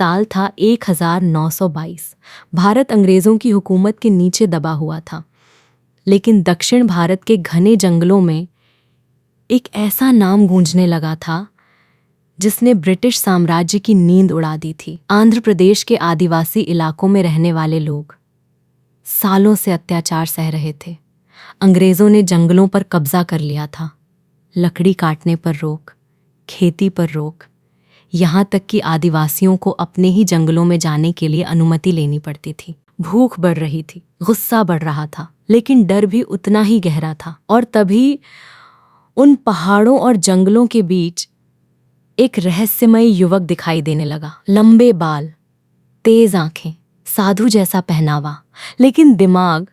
साल था 1922। भारत अंग्रेज़ों की हुकूमत के नीचे दबा हुआ था, लेकिन दक्षिण भारत के घने जंगलों में एक ऐसा नाम गूंजने लगा था जिसने ब्रिटिश साम्राज्य की नींद उड़ा दी थी। आंध्र प्रदेश के आदिवासी इलाकों में रहने वाले लोग सालों से अत्याचार सह रहे थे। अंग्रेज़ों ने जंगलों पर कब्जा कर लिया था। लकड़ी काटने पर रोक, खेती पर रोक, यहाँ तक कि आदिवासियों को अपने ही जंगलों में जाने के लिए अनुमति लेनी पड़ती थी। भूख बढ़ रही थी, गुस्सा बढ़ रहा था, लेकिन डर भी उतना ही गहरा था। और तभी उन पहाड़ों और जंगलों के बीच एक रहस्यमयी युवक दिखाई देने लगा। लंबे बाल, तेज आंखें, साधु जैसा पहनावा, लेकिन दिमाग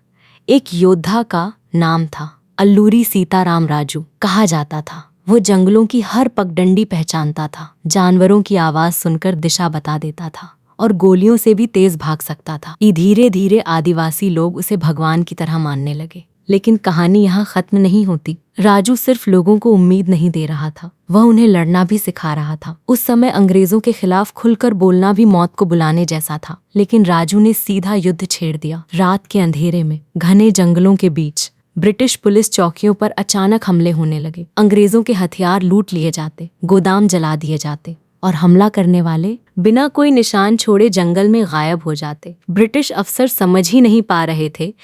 एक योद्धा का नाम था। अल्लूरी सीताराम राजू कहा जाता था। वो जंगलों की हर पगडंडी पहचानता था, जानवरों की आवाज सुनकर दिशा बता देता था और गोलियों से भी तेज भाग सकता था। धीरे धीरे आदिवासी लोग उसे भगवान की तरह मानने लगे। लेकिन कहानी यहाँ खत्म नहीं होती। राजू सिर्फ लोगों को उम्मीद नहीं दे रहा था, वह उन्हें लड़ना भी सिखा रहा था। उस समय अंग्रेजों के खिलाफ खुलकर बोलना भी मौत को बुलाने जैसा था, लेकिन राजू ने सीधा युद्ध छेड़ दिया। रात के अंधेरे में घने जंगलों के बीच ब्रिटिश पुलिस चौकियों पर अचानक हमले होने लगे। अंग्रेजों के हथियार लूट लिए जाते, गोदाम जला दिए जाते और हमला करने वाले बिना कोई निशान छोड़े जंगल में गायब हो जाते। ब्रिटिश अफसर समझ ही नहीं पा रहे थे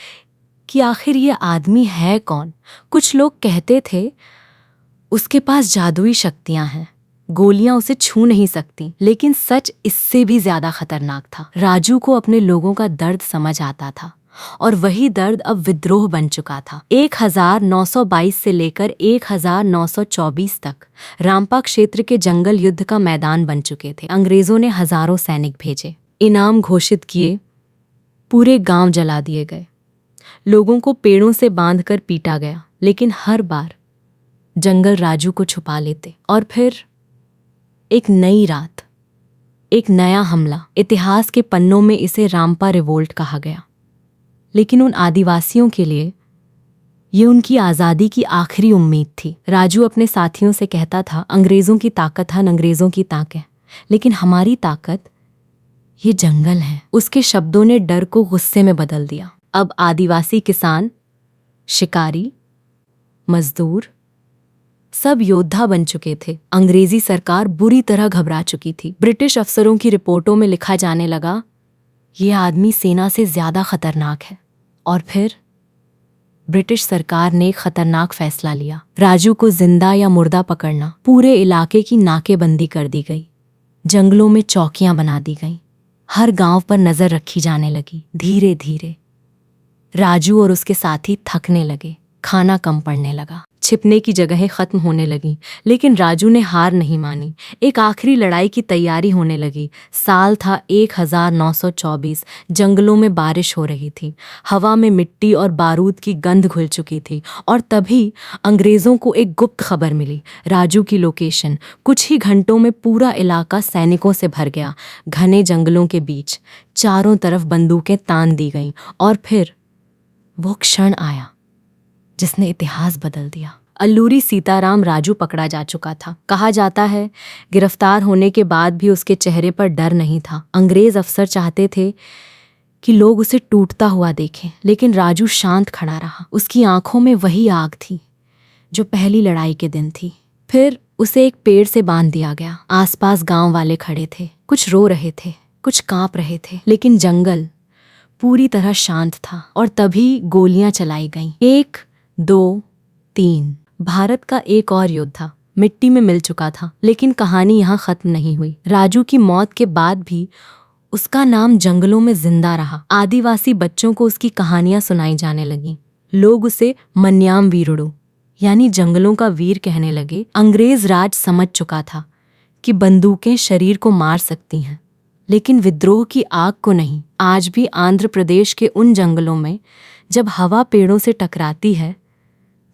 कि आखिर ये आदमी है कौन। कुछ लोग कहते थे उसके पास जादुई शक्तियां हैं, गोलियां उसे छू नहीं सकती, लेकिन सच इससे भी ज्यादा खतरनाक था। राजू को अपने लोगों का दर्द समझ आता था और वही दर्द अब विद्रोह बन चुका था। 1922 से लेकर 1924 तक रामपा क्षेत्र के जंगल युद्ध का मैदान बन चुके थे। अंग्रेजों ने हजारों सैनिक भेजे, इनाम घोषित किए, पूरे गांव जला दिए गए, लोगों को पेड़ों से बांधकर पीटा गया, लेकिन हर बार जंगल राजू को छुपा लेते। और फिर एक नई रात, एक नया हमला। इतिहास के पन्नों में इसे रामपा रिवोल्ट कहा गया, लेकिन उन आदिवासियों के लिए ये उनकी आज़ादी की आखिरी उम्मीद थी। राजू अपने साथियों से कहता था, अंग्रेज़ों की ताकत है, अंग्रेज़ों की ताकत, लेकिन हमारी ताकत ये जंगल है। उसके शब्दों ने डर को गुस्से में बदल दिया। अब आदिवासी किसान, शिकारी, मजदूर सब योद्धा बन चुके थे। अंग्रेजी सरकार बुरी तरह घबरा चुकी थी। ब्रिटिश अफसरों की रिपोर्टों में लिखा जाने लगा, ये आदमी सेना से ज्यादा खतरनाक है। और फिर ब्रिटिश सरकार ने एक खतरनाक फैसला लिया। राजू को जिंदा या मुर्दा पकड़ना। पूरे इलाके की नाकेबंदी कर दी गई, जंगलों में चौकियां बना दी गईं, हर गांव पर नजर रखी जाने लगी। धीरे धीरे राजू और उसके साथी थकने लगे, खाना कम पड़ने लगा, छिपने की जगहें खत्म होने लगी, लेकिन राजू ने हार नहीं मानी। एक आखिरी लड़ाई की तैयारी होने लगी। साल था 1924। जंगलों में बारिश हो रही थी, हवा में मिट्टी और बारूद की गंध घुल चुकी थी। और तभी अंग्रेज़ों को एक गुप्त खबर मिली, राजू की लोकेशन। कुछ ही घंटों में पूरा इलाका सैनिकों से भर गया। घने जंगलों के बीच चारों तरफ बंदूकें तान दी गईं। और फिर वो क्षण आया जिसने इतिहास बदल दिया। अल्लूरी सीताराम राजू पकड़ा जा चुका था। कहा जाता है गिरफ्तार होने के बाद भी उसके चेहरे पर डर नहीं था। अंग्रेज अफसर चाहते थे कि लोग उसे टूटता हुआ देखें, लेकिन राजू शांत खड़ा रहा। उसकी आंखों में वही आग थी जो पहली लड़ाई के दिन थी। फिर उसे एक पेड़ से बांध दिया गया। आसपास गांव वाले खड़े थे, कुछ रो रहे थे, कुछ कांप रहे थे, लेकिन जंगल पूरी तरह शांत था। और तभी गोलियां चलाई गईं। 1, 2, 3। भारत का एक और योद्धा मिट्टी में मिल चुका था। लेकिन कहानी यहाँ खत्म नहीं हुई। राजू की मौत के बाद भी उसका नाम जंगलों में जिंदा रहा। आदिवासी बच्चों को उसकी कहानियां सुनाई जाने लगीं। लोग उसे मन्याम वीरुडु यानी जंगलों का वीर कहने लगे। अंग्रेज राज समझ चुका था कि बंदूकें शरीर को मार सकती हैं, लेकिन विद्रोह की आग को नहीं। आज भी आंध्र प्रदेश के उन जंगलों में जब हवा पेड़ों से टकराती है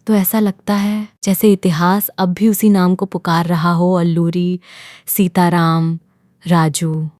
तो ऐसा लगता है जैसे इतिहास अब भी उसी नाम को पुकार रहा हो, अल्लूरी सीताराम राजू।